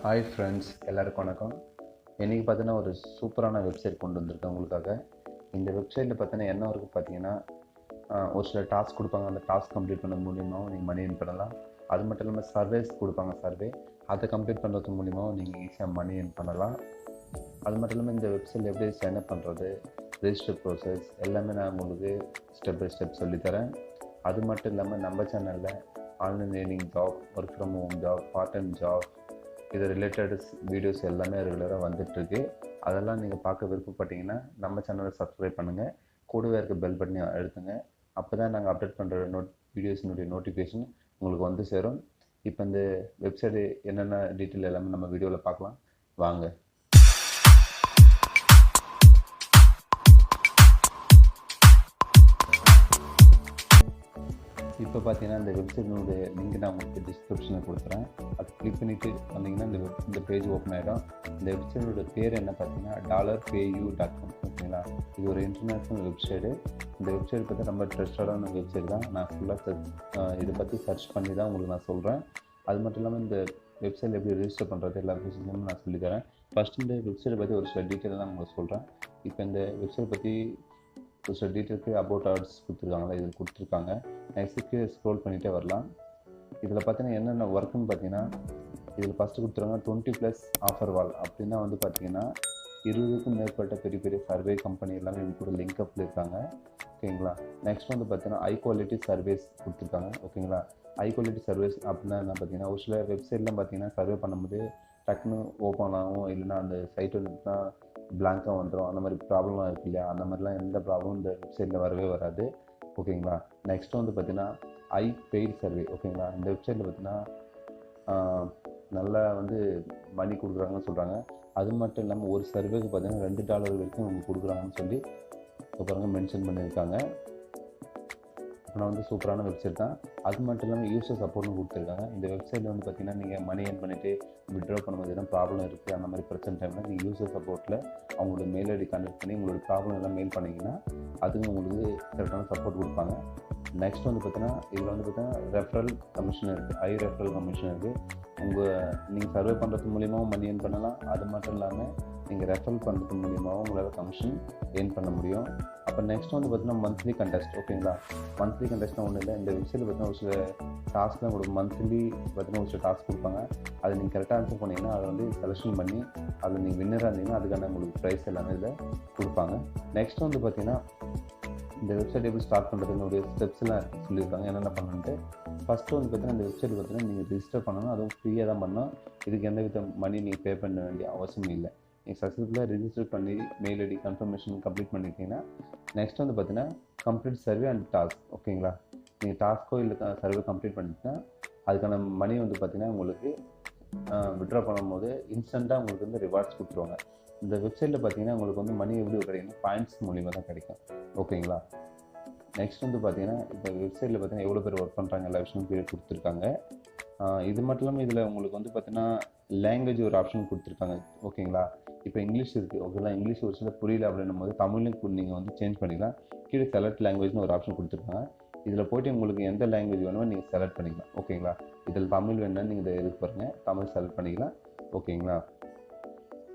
Hi friends, எல்லாருக்கும் வணக்கம். இன்றைக்கி பார்த்தீங்கன்னா ஒரு சூப்பரான வெப்சைட் கொண்டு வந்திருக்கேன் உங்களுக்காக. இந்த வெப்சைட்டில் பார்த்தீங்கன்னா என்ன இருக்குது பார்த்தீங்கன்னா, ஒரு சில டாஸ்க் கொடுப்பாங்க. அந்த டாஸ்க் கம்ப்ளீட் பண்ண மூலியமாகவும் நீங்கள் மணி ஏர்ன் பண்ணலாம். அது மட்டும் இல்லாமல் சர்வேஸ் கொடுப்பாங்க. அதை கம்ப்ளீட் பண்ணுறது மூலியமாகவும் நீங்கள் ஈஸியாக மணி ஏர்ன் பண்ணலாம். அது மட்டும் இல்லாமல் இந்த வெப்சைட்டில் எப்படி சைன்அப் பண்ணுறது, ரெஜிஸ்டர் ப்ரோசஸ் எல்லாமே நான் உங்களுக்கு ஸ்டெப் பை ஸ்டெப் சொல்லித்தரேன். அது மட்டும் இல்லாமல் நம்ம சேனலில் online learning job, work from home job, part time job, இது ரிலேட்டட் வீடியோஸ் எல்லாமே ரெகுலராக வந்துட்டுருக்கு. அதெல்லாம் நீங்கள் பார்க்க விருப்பப்பட்டீங்கன்னா நம்ம சேனலை சப்ஸ்கிரைப் பண்ணுங்கள். கூடவே இருக்க பெல் பட்டனை அழுத்துங்க. அப்போ தான் நாங்கள் அப்டேட் பண்ணுற வீடியோஸினுடைய நோட்டிஃபிகேஷன் உங்களுக்கு வந்து சேரும். இப்போ இந்த வெப்சைட்டு என்னென்ன டீட்டெயில் எல்லாமே நம்ம வீடியோவில் பார்க்கலாம் வாங்க. இப்போ பார்த்தீங்கன்னா இந்த வெப்சைட்டினுடைய லிங்க் நான் உங்களுக்கு டிஸ்கிரிப்ஷனில் கொடுக்குறேன். அது கிளிக் பண்ணிவிட்டு வந்தீங்கன்னா இந்த பேஜ் ஓப்பன் ஆகிடும். இந்த வெப்சைட்டோட பேர் என்ன பார்த்தீங்கன்னா $payu.com. ஓகேங்களா, இது ஒரு இன்டர்நேஷ்னல் வெப்சைட்டு. இந்த வெப்சைட் பற்றி ரொம்ப ட்ரஸ்டடான வெப்சைட் தான். நான் ஃபுல்லாக இதை பற்றி சர்ச் பண்ணி தான் உங்களுக்கு நான் சொல்கிறேன். அது மட்டும் இல்லாமல் இந்த வெப்சைட்டில் எப்படி ரெஜிஸ்டர் பண்ணுறது எல்லா விஷயமும் நான் சொல்லித்தரேன். ஃபஸ்ட்டு இந்த வெப்சைட்டை பற்றி ஒரு சில டீட்டெயில் தான் உங்களுக்கு சொல்கிறேன். இப்போ இந்த வெப்சைட் பற்றி ஒரு சில டீட்டெயிலுக்கு அபவுட் ஆர்ட்ஸ் கொடுத்துருக்காங்களா, இதில் கொடுத்துருக்காங்க. நெக்ஸ்ட்டுக்கு ஸ்க்ரோல் பண்ணிகிட்டே வரலாம். இதில் பார்த்தீங்கன்னா என்னென்ன ஒர்க்குன்னு பார்த்தீங்கன்னா, இதில் ஃபஸ்ட்டு கொடுத்துருவாங்க 20+ ஆஃபர் வால். அப்படின்னா வந்து பார்த்தீங்கன்னா 20க்கும் மேற்பட்ட பெரிய பெரிய சர்வே கம்பெனி எல்லாமே இது கூட லிங்க் அப்பில் இருக்காங்க. ஓகேங்களா. நெக்ஸ்ட் வந்து பார்த்தீங்கன்னா ஹை குவாலிட்டி சர்வேஸ் கொடுத்துருக்காங்க. ஓகேங்களா. ஹை குவாலிட்டி சர்வேஸ் அப்படின்னா என்ன பார்த்தீங்கன்னா, ஒரு சில வெப்சைட்லாம் பார்த்தீங்கன்னா சர்வே பண்ணும்போது டக்குன்னு ஓப்பன் ஆகும், இல்லைன்னா அந்த சைட் வந்துட்டுனா பிளாங்காக வந்துடும். அந்த மாதிரி ப்ராப்ளம்லாம் இருக்குது இல்லையா, அந்த மாதிரிலாம் எந்த ப்ராப்ளமும் இந்த வெப்சைட்டில் வரவே வராது. ஓகேங்களா. நெக்ஸ்ட் வந்து பார்த்தீங்கன்னா ஐ பெய்ட் சர்வே. ஓகேங்களா. இந்த வெப்சைட்டில் பார்த்தீங்கன்னா நல்லா வந்து மணி கொடுக்குறாங்கன்னு சொல்கிறாங்க. அது மட்டும் இல்லாமல் ஒரு சர்வேக்கு பார்த்தீங்கன்னா $2 வரைக்கும் அவங்க கொடுக்குறாங்கன்னு சொல்லி இப்போ மென்ஷன் பண்ணியிருக்காங்க. ஆனால் வந்து சூப்பரான வெப்சைட் தான். அது மட்டும் இல்லாமல் யூசர் சப்போர்ட்டும் கொடுத்துருக்காங்க. இந்த வெப்சைட்டில் வந்து பார்த்தீங்கன்னா நீங்கள் மணி ஏர்ன் பண்ணிவிட்டு வித்ட்ரா பண்ணும்போது எதுவும் ப்ராப்ளம் இருக்குது அந்த மாதிரி பிரச்சனை டைமில் நீங்கள் யூசர் சப்போர்ட்டில் அவங்களோட மெயில் ஐடி கனெக்ட் பண்ணி உங்களோட ப்ராப்ளம் எல்லாம் மெயில் பண்ணிங்கன்னா அதுவும் உங்களுக்கு கரெக்டான சப்போர்ட் கொடுப்பாங்க. நெக்ஸ்ட் வந்து பார்த்தீங்கன்னா இதில் வந்து பார்த்தீங்கன்னா ரெஃபரல் கமிஷன் இருக்குது. ஹை ரெஃபரல் கமிஷன் இருக்குது. நீங்கள் சர்வே பண்ணுறது மூலியமாகவும் மணி ஏர்ன் பண்ணலாம். அது மட்டும் இல்லாமல் நீங்கள் ரெஃபரல் பண்ணுறது மூலியமாகவும் உங்களால் கமிஷன் ஏர்ன் பண்ண முடியும். அப்போ நெக்ஸ்ட் வந்து பார்த்தீங்கன்னா மந்த்லி கண்டெஸ்ட். ஓகேங்களா. மந்த்லி கண்டெஸ்ட்னா ஒன்றும் இல்லை. இந்த வெப்சைட்டில் பார்த்தீங்கன்னா ஒரு சில டாஸ்க்லாம் கொடுக்கும். மந்த்லி பார்த்தீங்கன்னா ஒரு சில டாஸ்க் கொடுப்பாங்க. அதை நீங்கள் கரெக்டாக ஆன்சர் பண்ணிங்கன்னா அதை வந்து செலெக்ஷன் பண்ணி அதில் நீங்கள் வின்னராக இருந்தீங்கன்னா அதுக்கான உங்களுக்கு ப்ரைஸ் எல்லாமே இதில் கொடுப்பாங்க. நெக்ஸ்ட் வந்து பார்த்தீங்கன்னா இந்த வெப்சைட் எப்படி ஸ்டார்ட் பண்ணுறதுனுடைய ஸ்டெப்ஸ்லாம் சொல்லியிருக்காங்க என்னென்ன பண்ணணுன்ட்டு. ஃபஸ்ட்டு வந்து பார்த்தீங்கன்னா இந்த வெப்சைட் பார்த்தீங்கன்னா நீங்கள் ரிஜிஸ்டர் பண்ணணும். அதுவும் ஃப்ரீயாக தான் பண்ணணும். இதுக்கு எந்த வித மணி நீங்கள் பே பண்ண வேண்டிய அவசியம் இல்லை. நீங்கள் சக்ஸஸ்ஃபுல்லாக ரிஜிஸ்டர் பண்ணி மெயில் ஐடி கன்ஃபர்மேஷன் கம்ப்ளீட் பண்ணிட்டீங்கன்னா நெக்ஸ்ட் வந்து பார்த்தீங்கன்னா கம்ப்ளீட் சர்வே அண்ட் டாஸ்க். ஓகேங்களா. நீங்கள் டாஸ்க்கோ இல்லை சர்வே கம்ப்ளீட் பண்ணிட்டீங்கன்னா அதுக்கான மணி வந்து பார்த்தீங்கன்னா உங்களுக்கு வித்ட்ரா பண்ணும்போது இன்ஸ்டண்ட்டாக உங்களுக்கு வந்து ரிவார்ட்ஸ் கொடுத்துருவாங்க. இந்த வெப்சைட்டில் பார்த்தீங்கன்னா உங்களுக்கு வந்து மணி எப்படி கிடைக்குன்னா பாயிண்ட்ஸ் மூலிமா தான் கிடைக்கும். ஓகேங்களா. நெக்ஸ்ட் வந்து பார்த்தீங்கன்னா இப்போ வெப்சைட்டில் பார்த்தீங்கன்னா எவ்வளோ பேர் ஒர்க் பண்ணுறாங்க எல்லா விஷயமும் பேர் கொடுத்துருக்காங்க. இது மட்டும் இல்லாமல் இதில் உங்களுக்கு வந்து பார்த்தீங்கன்னா லாங்குவேஜ் ஒரு ஆப்ஷன் கொடுத்துருக்காங்க. ஓகேங்களா. இப்போ இங்கிலீஷ் இருக்குது. ஓகேங்களா. இங்கிலீஷ் ஒரு சில புரியல அப்படின்னும் போது தமிழுக்கு நீங்கள் வந்து சேஞ்ச் பண்ணிக்கலாம். கீழே செலக்ட் லாங்குவேஜ்னு ஒரு ஆப்ஷன் கொடுத்துருக்காங்க. இதில் போய்ட்டு உங்களுக்கு எந்த லாங்குவேஜ் வேணுமோ நீங்கள் செலக்ட் பண்ணிக்கலாம். ஓகேங்களா. இதில் தமிழ் வேணும்னா நீங்கள் இதை எதுக்கு பாருங்கள், தமிழ் செலக்ட் பண்ணிக்கலாம். ஓகேங்களா.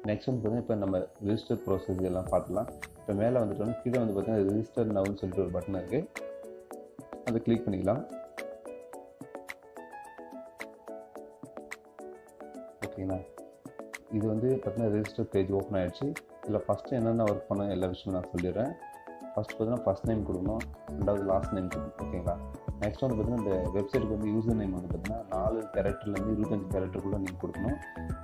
நெக்ஸ்ட் வந்து பார்த்தீங்கன்னா இப்போ நம்ம ரிஜிஸ்டர் ப்ரோசஸ் எல்லாம் பார்த்துக்கலாம். இப்போ மேலே வந்துட்டோம்னா கீழே வந்து பார்த்தீங்கன்னா ரிஜிஸ்டர் நவுன்னு சொல்லிட்டு ஒரு பட்டன் இருக்குது. அதை கிளிக் பண்ணிக்கலாம். ஓகேங்களா. இது வந்து பார்த்தீங்கன்னா ரெஜிஸ்டர் பேஜ் ஓப்பன் ஆகிடுச்சு. இதில் ஃபஸ்ட்டு என்னென்ன ஒர்க் பண்ண எல்லா விஷயமும் நான் சொல்லிடுறேன். ஃபஸ்ட் பார்த்தீங்கன்னா ஃபஸ்ட் நேம் கொடுக்கணும், ரெண்டாவது லாஸ்ட் நேம் கொடுக்கணும். ஓகேங்களா. நெக்ஸ்ட் வந்து பார்த்தீங்கன்னா இந்த வெப்சைட்டுக்கு வந்து யூசர் நேம் வந்து பார்த்தீங்கன்னா 4 கேரக்டர்லேருந்து 25 கேரக்டருக்குள்ளே நீங்கள் கொடுக்கணும்.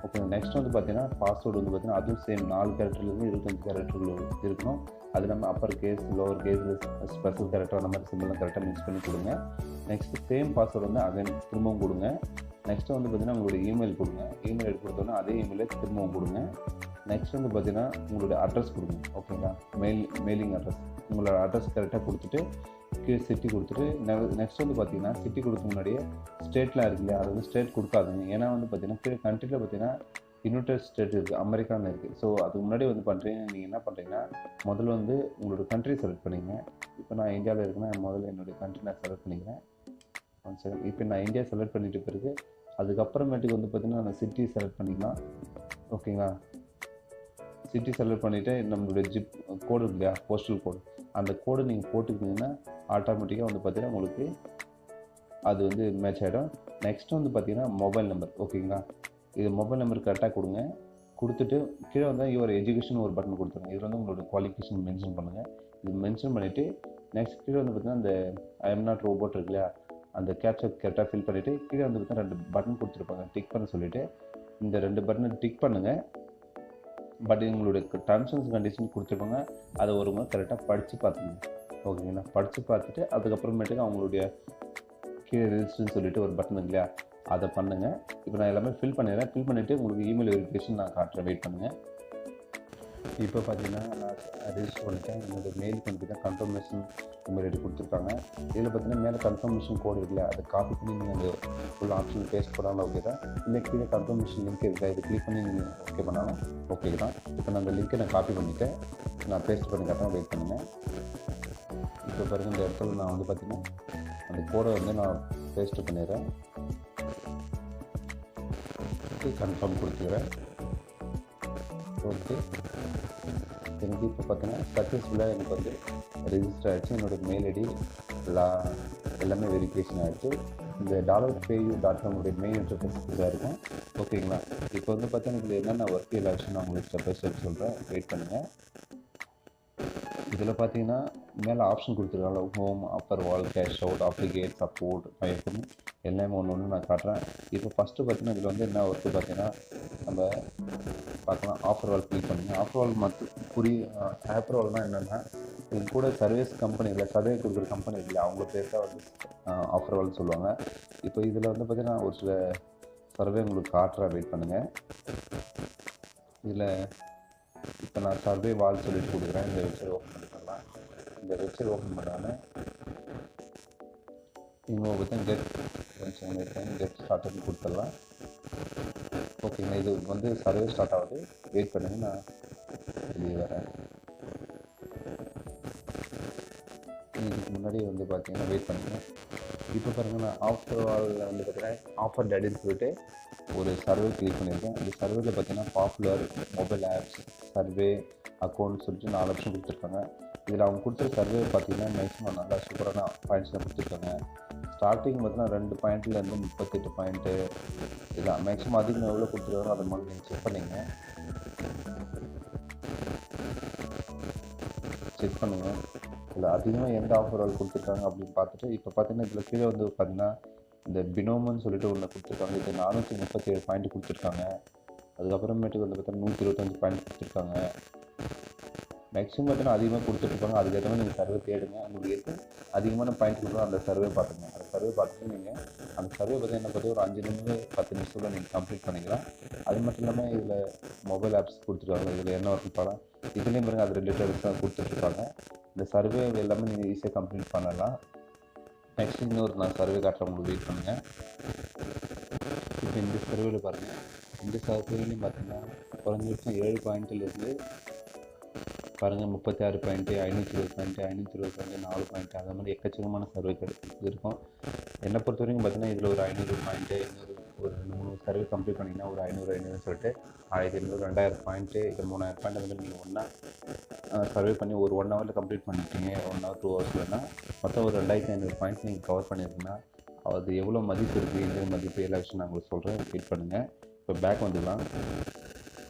ஓகே. நெக்ஸ்ட் வந்து பார்த்தீங்கன்னா பாஸ்வேர்டு வந்து பார்த்தீங்கன்னா அதுவும் சேம் 4 கேரக்டர்லேருந்து 25 கேரக்டருக்குள்ள இருக்கணும். அது நம்ம upper case, lower case, special character அந்த மாதிரி சிம்பிளாக கரெக்டாக மிக்ஸ் பண்ணி கொடுங்க. நெக்ஸ்ட்டு சேம் பாஸ்வேர்டு வந்து அகைன் திரும்பவும் கொடுங்க. நெக்ஸ்ட்டு வந்து பார்த்தீங்கன்னா உங்களுடைய இமெயில் கொடுங்க. இமெயில் ஐடி கொடுத்தோன்னா அதே இமெயிலை திரும்பவும் கொடுங்க. நெக்ஸ்ட் வந்து பார்த்தீங்கன்னா உங்களுடைய அட்ரஸ் கொடுங்க. ஓகேங்களா. மெயிலிங் அட்ரஸ் உங்களோட அட்ரஸ் கரெக்டாக கொடுத்துட்டு கீழே சிட்டி கொடுத்துட்டு நெக்ஸ்ட் வந்து பார்த்தீங்கன்னா சிட்டி கொடுக்க முன்னாடியே ஸ்டேட்லாம் இருக்கு இல்லையா, அது வந்து ஸ்டேட் கொடுக்காதுங்க. ஏன்னா வந்து பார்த்தீங்கன்னா கீழே கண்ட்ரியில் பார்த்தீங்கன்னா யுனைடெட் ஸ்டேட் இருக்குது, அமெரிக்கான்னு இருக்குது. ஸோ அதுக்கு முன்னாடி வந்து பண்ணுறீங்க நீங்கள் என்ன பண்ணுறீங்கன்னா முதல்ல வந்து உங்களோட கண்ட்ரி செலக்ட் பண்ணிங்க. இப்போ நான் இந்தியாவில் இருக்கேன்னா முதல்ல என்னுடைய கண்ட்ரி நான் செலக்ட் பண்ணிக்கிறேன். 1 செகண்ட். இப்போ நான் இந்தியா செலக்ட் பண்ணிட்டு பிறகு அதுக்கப்புறமேட்டுக்கு வந்து பார்த்தீங்கன்னா நான் சிட்டி செலக்ட் பண்ணிக்கலாம். ஓகேங்களா. சிட்டி செலக்ட் பண்ணிவிட்டு நம்மளுடைய ஜிப் கோடு இருக்கு இல்லையா, போஸ்டல் கோடு, அந்த கோடு நீங்கள் போட்டுக்கிட்டிங்கன்னா ஆட்டோமேட்டிக்காக வந்து பார்த்தீங்கன்னா உங்களுக்கு அது வந்து மேட்ச் ஆகிடும். நெக்ஸ்ட்டு வந்து பார்த்தீங்கன்னா மொபைல் நம்பர். ஓகேங்களா. இது மொபைல் நம்பர் கரெக்டாக கொடுங்க. கொடுத்துட்டு கீழே வந்து யுவர் எஜுகேஷன் ஒரு பட்டன் கொடுத்துருங்க. இதில் வந்து உங்களோட குவாலிஃபிகேஷன் மென்ஷன் பண்ணுங்கள். இது மென்ஷன் பண்ணிவிட்டு நெக்ஸ்ட் கீழே வந்து பார்த்தீங்கன்னா அந்த ஐ எம் நாட் ரோபோட் இருக்கு இல்லையா, அந்த கேப்சர் கரெக்டாக ஃபில் பண்ணிவிட்டு கீழே வந்து பார்த்தீங்கன்னா 2 பட்டன் கொடுத்துருப்பாங்க, டிக் பண்ண சொல்லிவிட்டு இந்த 2 பட்டனை டிக் பண்ணுங்கள். பட் உங்களுடைய டர்ம்ஸ் அண்ட் கண்டிஷன் கொடுத்துருப்பாங்க, அதை ஒரு முறை கரெக்டாக படித்து பார்த்துங்க. ஓகேங்களா. படித்து பார்த்துட்டு அதுக்கப்புறமேட்டுக்கு அவங்களுடைய கீழே ரிஜிஸ்டர்னு சொல்லிட்டு ஒரு பட்டன் இருக்கு இல்லையா, அதை பண்ணுங்கள். இப்போ நான் எல்லாமே ஃபில் பண்ணிடுறேன். ஃபில் பண்ணிவிட்டு உங்களுக்கு இமெயில் வெரிஃபிகேஷன் நான் காட்டுறேன், வெயிட் பண்ணுங்கள். இப்போ பார்த்தீங்கன்னா நான் ரெஜிஸ்டர் பண்ணிட்டேன். என்னோடய மெயிலுக்கு வந்து பார்த்தீங்கன்னா கன்ஃபர்மேஷன் இமெயில் ஐடி கொடுத்துருக்காங்க. இதில் பார்த்தீங்கன்னா மேலே கன்ஃபர்மேஷன் கோடு இருக்குல்ல, அதை காப்பி பண்ணி நீங்கள் அந்த ஃபுல் ஆப்ஷன் பேஸ்ட் பண்ணாலும் ஓகே தான். இல்லை கீழே கன்ஃபர்மேஷன் லிங்க் இருக்கா, இது கிளிக் பண்ணி நீங்கள் ஓகே பண்ணாலும் ஓகே தான். இப்போ நான் அந்த லிங்க்கை நான் காப்பி பண்ணிவிட்டேன், நான் பேஸ்ட் பண்ணி காட்டுறேன், வெயிட் பண்ணுங்கள். இப்போ பாருங்கள், இந்த இடத்துல நான் வந்து பார்த்தீங்கன்னா அந்த கோடை வந்து நான் பேஸ்ட் பண்ணிடுறேன், கன்ஃபார்ம் கொடுத்துக்கிறேன். ஓகே, எனக்கு இப்போ பார்த்தீங்கன்னா சக்ஸஸ்ஃபுல்லாக எனக்கு வந்து ரெஜிஸ்டர் ஆகிடுச்சு. என்னோடய மெயில் ஐடி எல்லாமே வெரிஃபிகேஷன் ஆகிடுச்சு. இந்த $payu.com மெயில் இன்டர்ஃபேஸ் இதாக இருக்கும். ஓகேங்களா. இப்போ வந்து பார்த்தீங்கன்னா இதில் என்னென்ன ஒர்க் எல்லா விஷயம் நான் உங்களுக்கு ஸ்டெப் பை ஸ்டெப் சொல்கிறேன், வெயிட் பண்ணுங்கள். இதில் பார்த்தீங்கன்னா மேலே ஆப்ஷன் கொடுத்துருக்காங்க, ஹோம், அப்பர் வால், கேஷ் அவுட், அப்ளிகேட், சப்போர்ட், பயக்கும், எல்லாமே ஒன்று நான் காட்டுறேன். இப்போ ஃபஸ்ட்டு பார்த்தீங்கன்னா இதில் வந்து என்ன ஒர்க்கு பார்த்தீங்கன்னா நம்ம பார்க்கலாம். ஆஃபர் வால் கிளிக் பண்ணுங்கள். ஆஃபர் வால் ஆஃபர் வால்னால் என்னென்னா இது கூட சர்வீஸ் கம்பெனி இல்லை, சர்வே கொடுக்குற கம்பெனி இல்லை, அவங்க பேர் தான் வந்து ஆஃபர் வால்னு சொல்லுவாங்க. இப்போ இதில் வந்து பார்த்தீங்கன்னா ஒரு சில சர்வே உங்களுக்கு காட்டுறேன், வெயிட் பண்ணுங்கள். இதில் இப்போ நான் சர்வே வால் சொல்லிட்டு கொடுக்குறேன். இந்த வெப்சைட் ஓப்பன் பண்ணிக்கலாம். இந்த வெப்சைட் ஓப்பன் பண்ணாமல் இங்கே பார்த்தீங்கன்னா கெட் ஸ்டார்ட்னு கொடுத்துடலாம். ஓகேங்களா. இது வந்து சர்வே ஸ்டார்ட் ஆகுது, வெயிட் பண்ணுங்கள், நான் வெளியே வரேன். இதுக்கு முன்னாடி வந்து பார்த்தீங்கன்னா வெயிட் பண்ணுங்கள். இப்போ பாருங்கள், நான் ஆஃபர் வாலில் வந்து பார்த்தீங்கன்னா ஆஃபர் டேட்டுன்னு சொல்லிட்டு ஒரு சர்வே கிளிக் பண்ணியிருக்கேன். இந்த சர்வேல பார்த்தீங்கன்னா popular, mobile apps, survey, account சொல்லிட்டு 4 ஆப்ஷன் கொடுத்துருக்காங்க. இதில் அவங்க கொடுத்துருக்க சர்வே பார்த்தீங்கன்னா மேக்ஸிமம் நல்லா சூப்பரான பாயிண்ட்ஸ்லாம் கொடுத்துருக்காங்க. ஸ்டார்டிங் பார்த்தீங்கன்னா 2 பாயிண்ட்லேருந்து 38 பாயிண்ட்டு இதான் மேக்ஸிமம். அதிகம் எவ்வளோ கொடுத்துருக்காங்க அதை மாதிரி நீங்கள் செக் பண்ணுங்கள். இதில் அதிகமாக எந்த ஆஃபர் வால் கொடுத்துருக்காங்க அப்படின்னு பார்த்துட்டு இப்போ பார்த்தீங்கன்னா இதில் கீழே வந்து பார்த்தீங்கன்னா இந்த பினோமன்னு சொல்லிட்டு ஒன்று கொடுத்துருக்காங்க. இது 437 பாயிண்ட் கொடுத்துருக்காங்க. அதுக்கப்புறமேட்டுக்கு வந்து பார்த்தீங்கன்னா 125 பாயிண்ட் கொடுத்துருக்காங்க. மேக்ஸிமம் பார்த்தீங்கன்னா அதிகமாக கொடுத்துட்ருப்பாங்க. அதுக்கேற்ற மாதிரி நீங்கள் சர்வே தேடுங்க. உங்களுக்கு எது அதிகமான பாயிண்ட் கொடுக்குறோம் அந்த சர்வே பார்த்துங்க. அந்த சர்வே பார்த்துட்டு நீங்கள் அந்த சர்வே பற்றி என்ன பற்றி ஒரு 5 நிமிஷம் 10 நிமிஷத்தில் நீங்கள் கம்ப்ளீட் பண்ணிக்கலாம். அது மட்டும் இல்லாமல் இதில் மொபைல் ஆப்ஸ் கொடுத்துருக்காங்க. இதில் என்ன ஒர்க் பாருங்கள், இதுலேயும் பாருங்கள் அது ரிலேட்டட்ஸ் தான் கொடுத்துட்ருக்காங்க. இந்த சர்வே எல்லாமே நீங்கள் ஈஸியாக கம்ப்ளீட் பண்ணலாம். நெக்ஸ்ட் இன்னொரு நான் சர்வே காட்டுறேன், உங்களுக்கு வெயிட் பண்ணுங்கள். இப்போ இந்த சர்வேவில் பாருங்கள், இந்த சர்வேலையும் பார்த்தீங்கன்னா குறைஞ்சபட்சம் 7 பாயிண்ட்டிலேருந்து பாருங்கள் 36 பாயிண்ட்டு, 520 பாயிண்ட்டு, 520 பாயிண்ட்டு, 4 பாயிண்ட்டு, அந்த மாதிரி எக்கச்சக்கமான சர்வே இருக்கும். என்னை பொறுத்த வரைக்கும் பார்த்தீங்கன்னா இதில் ஒரு 500 பாயிண்ட்டு, ஒரு 2-3 சர்வே கம்ப்ளீட் பண்ணிங்கன்னா ஒரு 500 சொல்லிட்டு 1500, 2000 பாயிண்ட்டு, இது 3000 பாயிண்ட் அந்த மாதிரி நீங்கள் ஒன்றா சர்வே பண்ணி ஒரு 1 ஹவரில் கம்ப்ளீட் பண்ணிட்டீங்க. 1 ஹவர் 2 ஹவர்ஸ்லன்னா மொத்தம் ஒரு 2500 பாயிண்ட்ஸ் நீங்கள் கவர் பண்ணியிருக்கீங்கன்னா அது எவ்வளோ மதிப்பு இருக்குது, எந்த மதிப்பு, எல்லா விஷயம் நான் உங்களுக்கு சொல்கிறேன், வெயிட் பண்ணுங்கள். இப்போ பேக் வந்துடலாம்.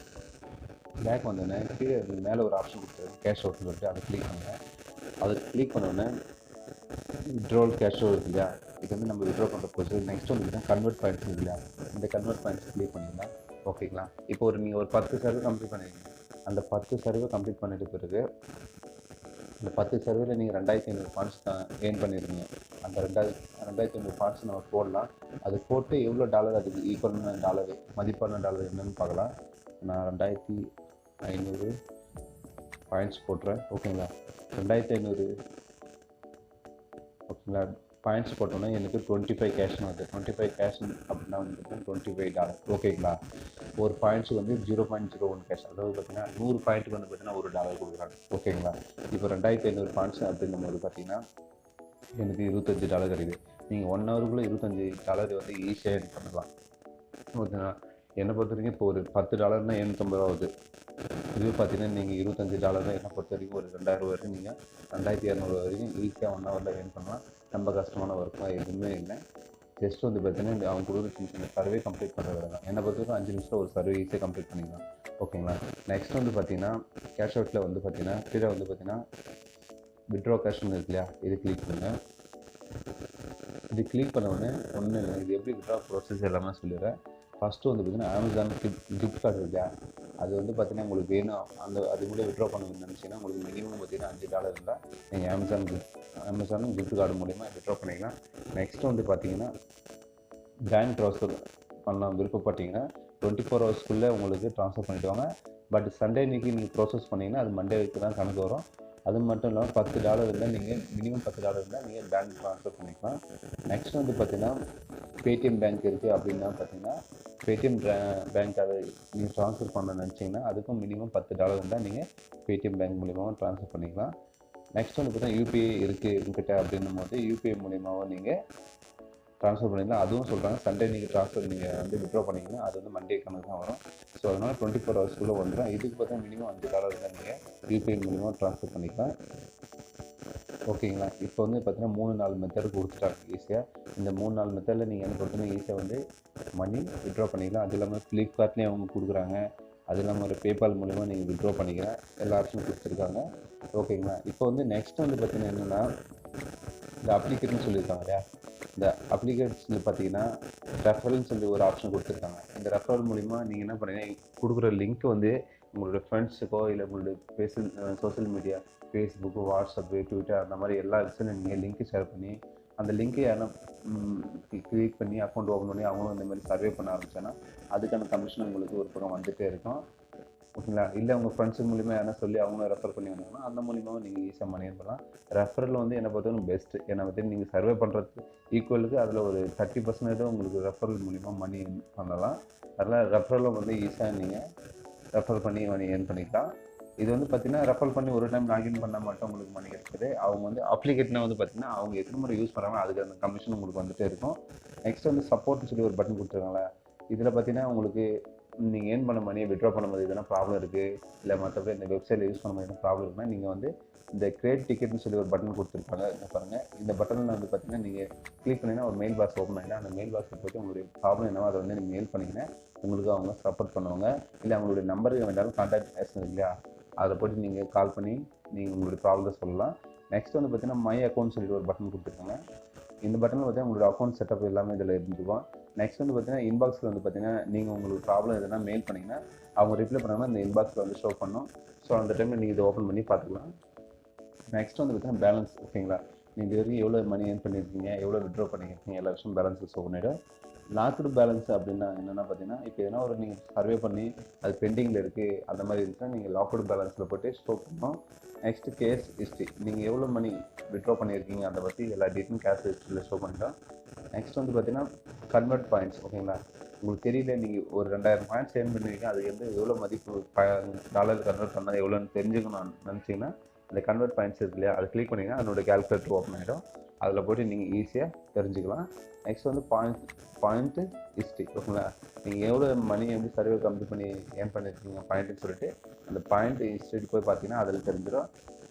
பேக் வந்தோடனே கீழே மேலே ஒரு ஆப்ஷன் கொடுத்துருக்கு, கேஷ் அவுட்னு சொல்லிட்டு அதை கிளிக் பண்ணுங்கள். அதை கிளிக் பண்ணோடனே விட்ரோல் கேஷ் அவுட் இருக்கு இல்லையா, இது வந்து நம்ம விட்ரோ பண்ணுற ப்ரொசீஜர். நெக்ஸ்ட் வந்து கன்வெர்ட் பாயிண்ட்ஸ் இருக்கு இல்லையா, இந்த கன்வெர்ட் பாயிண்ட்ஸ் கிளிக் பண்ணிடலாம். ஓகேங்களா. இப்போ நீங்கள் ஒரு 10 சர்வே கம்ப்ளீட் பண்ணிடுங்க. அந்த 10 சர்வே கம்ப்ளீட் பண்ணிட்டு பிறகு இந்த 10 சர்வேல நீங்கள் 2500 பாயிண்ட்ஸ் கெயின் பண்ணிடுங்க. அந்த 2500 பாயிண்ட்ஸ் நம்ம போடலாம். அது போட்டு எவ்வளோ டாலர் அதுக்கு ஈக்குவலான டாலர், மதிப்பான டாலர் என்னன்னு பார்க்கலாம். நான் 2500 பாயிண்ட்ஸ் போட்டுறேன். ஓகேங்களா. 2500 ஓகேங்களா பாயிண்ட்ஸ் போட்டோன்னா எனக்கு 25 கேஷ்னு வருது. 25 கேஷ் அப்படின்னா வந்து $25. ஓகேங்களா. ஒரு பாயிண்ட்ஸுக்கு வந்து 0.01 கேஷ், அதாவது பார்த்தீங்கன்னா 100 பாயிண்ட்டுக்கு வந்து பார்த்தீங்கன்னா $1 கொடுக்குறாங்க. ஓகேங்களா. இப்போ 2500 பாயிண்ட்ஸ் அப்படிங்கும்போது பார்த்தீங்கன்னா எனக்கு $25 கிடைக்குது. நீங்கள் 1 ஹவருக்குள்ளே $25 வந்து ஈஸியாக பண்ணலாம். மேக்ஸிமம் பார்த்தீங்கன்னா என்னை பொறுத்த வரைக்கும் இப்போ ஒரு $10 $850 ஆகுது. இதுவே பார்த்தீங்கன்னா நீங்கள் $25 என்னை பொறுத்த வரைக்கும் ஒரு 2000 வரைக்கும் நீங்கள் 2200 வரைக்கும் ஈஸியாக 1 ஹவரில் ஏர்ன் பண்ணலாம். ரொம்ப கஷ்டமான ஒர்க்லாம் எதுவுமே இல்லை. ஜஸ்ட் வந்து பார்த்தீங்கன்னா அவங்க கொடுக்குற சின்ன சின்ன சர்வே கம்ப்ளீட் பண்ணுறது தான். என்னை பொறுத்த வரைக்கும் 5 நிமிஷத்தில் ஒரு சர்வே ஈஸியாக கம்ப்ளீட் பண்ணிக்கலாம். ஓகேங்களா. நெக்ஸ்ட் வந்து பார்த்தீங்கன்னா கேஷ் அவுட்டில் வந்து பார்த்தீங்கன்னா கீழே வந்து பார்த்தீங்கன்னா வித்ட்ரா கேஷ்னு இருக்கு இல்லையா, இது கிளிக் பண்ணுங்கள். இது கிளிக் பண்ண உடனே ஒன்றும் இல்லை, இது எப்படி வித்ட்ரா ப்ராசஸ் எல்லாமே சொல்லிடுறேன். ஃபஸ்ட்டு வந்து பார்த்தீங்கன்னா அமேசான் கிஃப்ட் கார்டு இருக்கு இல்லையா, அது வந்து பார்த்தீங்கன்னா உங்களுக்கு வேணும் அது கூட வித்ட்ரா பண்ணணும்னு நினச்சிங்கன்னா உங்களுக்கு மினிமம் பார்த்தீங்கன்னா $5 இருந்தால் நீங்கள் அமேசான் கிஃப்ட் கார்டு மூலிமா வித்ட்ரா பண்ணிக்கலாம். நெக்ஸ்ட் வந்து பார்த்தீங்கன்னா பேங்க் ட்ரான்ஸ்ஃபர் பண்ண விருப்பப்பட்டீங்கன்னா 24 ஹவர்ஸ்க்குள்ளே உங்களுக்கு ட்ரான்ஸ்ஃபர் பண்ணிவிடுவாங்க. பட் சண்டே அன்றைக்கி நீங்கள் ப்ராசஸ் பண்ணிங்கன்னா அது மண்டே வரைக்கும் தான் கணக்கு வரும். அது மட்டும் இல்லாமல் $10 இருந்தால் நீங்கள் மினிமம் $10 இருந்தால் நீங்கள் பேங்க் ட்ரான்ஸ்ஃபர் பண்ணிக்கலாம். நெக்ஸ்ட் வந்து பார்த்தீங்கன்னா பேடிஎம் பேங்க் இருக்குது அப்படின்னா பார்த்தீங்கன்னா பேடிஎம் பேங்க் அதை நீங்கள் ட்ரான்ஸ்ஃபர் பண்ண நினச்சிங்கன்னா அதுக்கும் மினிமம் $10 இருந்தால் நீங்கள் பேடிஎம் பேங்க் மூலிமாவும் ட்ரான்ஸ்ஃபர் பண்ணிக்கலாம். நெக்ஸ்ட் வந்து பார்த்தீங்கன்னா யூபிஐ இருக்குது உங்ககிட்ட அப்படின்னும் போது யூபிஐ மூலிமாவும் நீங்கள் ட்ரான்ஸ்ஃபர் பண்ணிக்கலாம். அதுவும் சொல்கிறாங்க சண்டே நீங்கள் ட்ரான்ஸ்ஃபர் நீங்கள் வந்து வித்ட்ரா பண்ணிங்கன்னா அது வந்து மண்டே கணக்கு தான் வரும். ஸோ அதனால் 24 ஹவர்ஸ்க்குள்ளே வந்துடும். இதுக்கு பார்த்தா மினிமம் $5 இருந்தால் நீங்கள் யூபிஐ மூலிமா ட்ரான்ஸ்ஃபர் பண்ணிக்கலாம். ஓகேங்களா. இப்போ வந்து பார்த்தீங்கன்னா 3-4 மெத்தட் கொடுத்துட்டாங்க ஈஸியாக. இந்த 3-4 மெத்தடில் நீங்கள் என்ன பொறுத்தவரை ஈஸியாக வந்து மணி வித்ட்ரா பண்ணிக்கலாம். அது இல்லாமல் ஃப்ளிப்கார்ட்லேயும் அவங்க கொடுக்குறாங்க. அது இல்லாமல் ஒரு பேபால் மூலிமா நீங்கள் வித்ட்ரா பண்ணிக்கலாம். எல்லா ஆப்ஷனும் கொடுத்துருக்காங்க. ஓகேங்களா. இப்போ வந்து நெக்ஸ்ட் வந்து பார்த்தீங்கன்னா என்னென்னா இந்த அப்ளிகேட்னு சொல்லியிருக்காங்க இல்லையா, இந்த அப்ளிகேஷனில் பார்த்தீங்கன்னா ரெஃபரல்னு சொல்லி ஒரு ஆப்ஷன் கொடுத்துருக்காங்க. இந்த ரெஃபரல் மூலிமா நீங்கள் என்ன பண்ணுறீங்க, கொடுக்குற லிங்க் வந்து உங்களோட ஃப்ரெண்ட்ஸுக்கோ இல்லை உங்களுடைய social media Facebook, WhatsApp, Twitter அந்த மாதிரி எல்லா விஷயத்தையும் நீங்கள் லிங்க்கு ஷேர் பண்ணி அந்த லிங்க்கை யாரும் கிளிக் பண்ணி அக்கௌண்ட் ஓப்பன் பண்ணி அவங்களும் இந்த மாதிரி சர்வே பண்ண ஆரம்பிச்சோன்னா அதுக்கான கமிஷன் உங்களுக்கு ஒரு பக்கம் வந்துகிட்டே இருக்கும். ஓகேங்களா. இல்லை உங்கள் ஃப்ரெண்ட்ஸு மூலிமா யாரா சொல்லி அவங்களும் ரெஃபர் பண்ணி வந்தாங்கன்னா அந்த மூலிமாவும் நீங்கள் ஈஸியாக மணி ஏர்ன் பண்ணலாம். ரெஃபரில் வந்து என்னை பொறுத்தவரைக்கும் பெஸ்ட்டு. ஏன்னா வந்து நீங்கள் சர்வே பண்ணுறது ஈக்குவலுக்கு அதில் ஒரு 30% உங்களுக்கு ரெஃபரல் மூலிமா மணி ஏர்ன் பண்ணலாம். அதனால் ரெஃபரலும் வந்து ஈஸியாக நீங்கள் ரெஃபர் பண்ணி மணி ஏர்ன் பண்ணிக்கலாம். இது வந்து பார்த்தீங்கன்னா ரெஃபர் பண்ணி ஒரு டைம் லாகின் பண்ணால் மட்டும் உங்களுக்கு மணி கிடைக்குது. அவங்க வந்து அப்ளிகேட்னா வந்து பார்த்தீங்கன்னா அவங்க எத்தனை முறை யூஸ் பண்ணுறாங்க அதுக்கு அந்த கமிஷன் உங்களுக்கு வந்துகிட்டே இருக்கும். நெக்ஸ்ட் வந்து சப்போர்ட்னு சொல்லி ஒரு பட்டன் கொடுத்துருக்காங்களா, இதில் பார்த்தீங்கன்னா உங்களுக்கு நீங்கள் ஏர்ன் பண்ண மணியை வித்ட்ரா பண்ணும்போது எதனா ப்ராப்ளம் இருக்குது இல்லை மற்றபடி இந்த வெப்சைட்டில் யூஸ் பண்ணும்போது எதனா ப்ராப்ளம் இருக்குன்னா நீங்கள் வந்து இந்த கிரியேட் டிக்கெட்னு சொல்லி ஒரு பட்டன் கொடுத்துருப்பாங்க. இதை பாருங்கள், இந்த பட்டனில் வந்து பார்த்தீங்கன்னா நீங்கள் கிளிக் பண்ணிங்கன்னா ஒரு மெயில் பாக்ஸ் ஓப்பன் ஆகிடும். அந்த மெயில் பாக்ஸில் போய்ட்டு உங்களுடைய ப்ராப்ளம் என்னவோ அதை வந்து நீங்கள் மெயில் பண்ணிங்கன்னா உங்களுக்கு அவங்க சப்போர்ட் பண்ணுவாங்க. இல்லை அவங்களுடைய நம்பருக்கு வேண்டாலும் கான்டாக்ட் பேசணும் இல்லையா, அதை போய்ட்டு நீங்கள் கால் பண்ணி நீங்கள் உங்களுடைய ப்ராப்ளத்தை சொல்லலாம். நெக்ஸ்ட் வந்து பார்த்தீங்கன்னா மை அக்கௌண்ட் சொல்லிட்டு ஒரு பட்டன் கொடுத்துருக்காங்க. இந்த பட்டனில் பார்த்தீங்கன்னா உங்களோட அக்கௌண்ட் செட்டப் எல்லாமே இதில் இருந்துக்கும். நெக்ஸ்ட் வந்து பார்த்தீங்கன்னா இன்பாக்ஸில் வந்து பார்த்தீங்கன்னா நீங்கள் உங்களுக்கு ப்ராப்ளம் எதுனா மெயில் பண்ணிங்கன்னா அவங்க ரிப்ளை பண்ணாங்கன்னா இந்த இன்பாக்ஸில் வந்து ஷோ பண்ணும். ஸோ அந்த டைமில் நீங்கள் இதை ஓப்பன் பண்ணி பார்த்துக்கலாம். நெக்ஸ்ட் வந்து பார்த்தீங்கன்னா பேலன்ஸ். ஓகேங்களா. நீங்கள் இது வரைக்கும் எவ்வளோ மணி ஏர்ன் பண்ணியிருக்கீங்க, எவ்வளோ வித்ட்ரா பண்ணியிருக்கீங்க, எல்லா விஷயம் பேலன்ஸ் ஷோ பண்ணிவிடும். லாக்டு பேலன்ஸ் அப்படின்னா என்னென்னா பார்த்தீங்கன்னா இப்போ எதனா ஒரு நீங்கள் சர்வே பண்ணி அது பெண்டிங்கில் இருக்குது அந்த மாதிரி இருந்துச்சுன்னா நீங்கள் லாக்டு பேலன்ஸில் போய்ட்டு ஸ்டோ பண்ணணும். நெக்ஸ்ட்டு கேஷ் ஹிஸ்ட்ரி, நீங்கள் எவ்வளோ மணி வித்ட்ரா பண்ணியிருக்கீங்க அதை பற்றி எல்லா டீட்டெயிலும் கேஷ் ஹிஸ்ட்ரியில் ஷோ பண்ணிட்டோம். நெக்ஸ்ட் வந்து பார்த்தீங்கன்னா கன்வெர்ட் பாயிண்ட்ஸ். ஓகேங்களா. உங்களுக்கு தெரியல நீங்கள் ஒரு 2000 பாயிண்ட்ஸ் ஏர்ன் பண்ணியிருக்கீங்க, அது வந்து எவ்வளோ மதிப்பு டாலர் கன்வெர்ட் பண்ணால் எவ்வளோன்னு தெரிஞ்சுக்கணும்னு நினச்சிங்கன்னா அந்த கன்வெர்ட் பாயிண்ட்ஸ் இருக்கு இல்லையா, அதை கிளிக் பண்ணிங்கன்னா அதனோட கேல்குலேட்டர் ஓப்பன் ஆகிடும். அதில் போய்ட்டு நீங்கள் ஈஸியாக தெரிஞ்சுக்கலாம். நெக்ஸ்ட் வந்து பாயிண்ட்டு ஹிஸ்ட்ரி. ஓகேங்களா. நீங்கள் எவ்வளோ மணி வந்து சர்வே கம்ப்ளீட் பண்ணி ஏர்ன் பண்ணியிருக்கீங்க பாயிண்ட்டுன்னு சொல்லிட்டு அந்த பாயிண்ட் ஹிஸ்ட்ரி போய் பார்த்தீங்கன்னா அதில் தெரிஞ்சிடும்.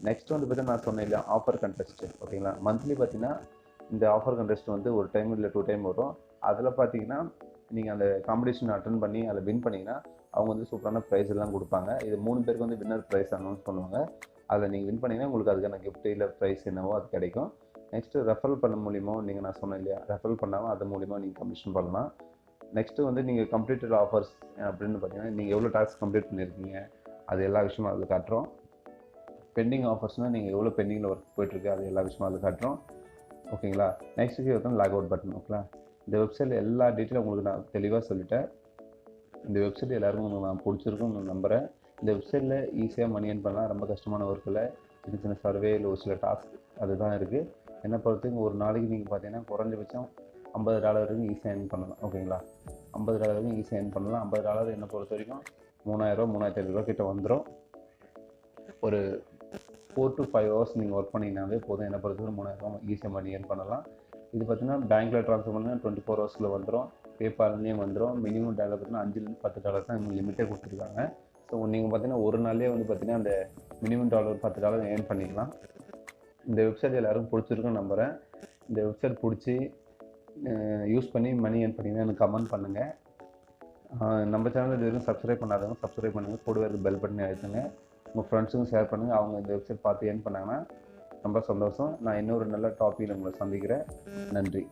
நெக்ஸ்ட் வந்து பார்த்தீங்கன்னா நான் சொன்னேன் இல்லையா ஆஃபர் கண்டெஸ்ட்டு. ஓகேங்களா. மந்த்லி பார்த்தீங்கன்னா இந்த ஆஃபர் கண்டெஸ்ட் வந்து ஒரு டைம் இல்லை 2 டைம் வரும். அதில் பார்த்தீங்கன்னா நீங்கள் அந்த காம்படிஷன் அட்டன் பண்ணி அதில் வின் பண்ணிங்கன்னா அவங்க வந்து சூப்பரான ப்ரைஸ் எல்லாம் கொடுப்பாங்க. இது 3 பேருக்கு வந்து வின்னர் ப்ரைஸ் அனௌன்ஸ் பண்ணுவாங்க. அதில் நீங்கள் வின் பண்ணிங்கன்னா உங்களுக்கு அதுக்கான கிஃப்ட் இல்லை ப்ரைஸ் என்னவோ அது கிடைக்கும். நெக்ஸ்ட்டு ரெஃபரல் பண்ண மூலிமா நீங்கள் நான் சொன்னேன் இல்லையா ரெஃபரல் பண்ணாமல் அது மூலிமா நீங்கள் கமிஷன் பண்ணலாம். நெக்ஸ்ட்டு வந்து நீங்கள் கம்ப்ளீட்டட் ஆஃபர்ஸ் அப்படின்னு பார்த்தீங்கன்னா நீங்கள் எவ்வளோ டாஸ்க் கம்ப்ளீட் பண்ணியிருக்கீங்க அது எல்லா விஷயமும் அதில் காட்டுறோம். பெண்டிங் ஆஃபர்ஸ்னால் நீங்கள் எவ்வளோ பெண்டிங்கில் ஒர்க் போய்ட்டுருக்கு அது எல்லா விஷயமும் அதில் காட்டுறோம். ஓகேங்களா. நெக்ஸ்ட்டு வந்து லாக் அவுட் பட்டன். ஓகேங்களா. இந்த வெப்சைட்டில் எல்லா டீட்டெயிலும் உங்களுக்கு நான் தெளிவாக சொல்லிட்டேன். இந்த வெப்சைட் எல்லாருக்கும் உங்களுக்கு நான் பிடிச்சிருக்குன்னு நம்புகிறேன். இந்த வெப்சைட்டில் ஈஸியாக மணி ஏர்ன் பண்ணலாம். ரொம்ப கஷ்டமான ஒர்க்கில் சின்ன சின்ன சர்வே இல்லை ஒரு சில டாஸ்க் அதுதான் இருக்குது. என்னை பொறுத்தவரைக்கும் ஒரு நாளைக்கு நீங்கள் பார்த்தீங்கன்னா குறைஞ்சபட்சம் $50 வரைக்கும் ஈஸியாக ஏர்ன் பண்ணலாம். ஓகேங்களா. $50 வரைக்கும் ஈஸியாக ஏர்ன் பண்ணலாம். $50 என்னை பொறுத்த வரைக்கும் $3000 $3500 கிட்ட வந்துடும். ஒரு 4 to 5 hours நீங்கள் ஒர்க் பண்ணிங்கனாவே போதும். என்னை பொறுத்தவரைக்கும் $3000 ஈஸியாக மணி ஏர்ன் பண்ணலாம். இது பார்த்தீங்கன்னா பேங்க்கில் ட்ரான்ஸ்ஃபர் பண்ணால் 24 ஹவர்ஸில் வந்துடும். பேபால்லேயும் வந்துடும். மினிமம் டாலர் பார்த்தீங்கன்னா $5 to $10 தான் இவங்க லிமிட்டே கொடுத்துருக்காங்க. ஸோ நீங்கள் பார்த்தீங்கன்னா ஒரு நாள்லேயே வந்து பார்த்தீங்கன்னா அந்த மினிமம் டாலர் $10 ஏர்ன் பண்ணிக்கலாம். இந்த வெப்சைட் எல்லாருக்கும் பிடிச்சிருக்குன்னு நம்புகிறேன். இந்த வெப்சைட் பிடிச்சி யூஸ் பண்ணி மணி ஏர்ன் பண்ணிங்கன்னா எனக்கு கமெண்ட் பண்ணுங்கள். நம்ம சேனல் இது வரைக்கும் சப்ஸ்கிரைப் பண்ணாதவங்க சப்ஸ்கிரைப் பண்ணுங்கள். கூடவே பெல் பட்டனை அழுத்துங்க. உங்கள் ஃப்ரெண்ட்ஸுக்கும் ஷேர் பண்ணுங்கள். அவங்க இந்த வெப்சைட் பார்த்து ஏர்ன் பண்ணாங்கன்னா ரொம்ப சந்தோஷம். நான் இன்னொரு நல்ல டாப்பிக்கில் உங்களை சந்திக்கிறேன். நன்றி.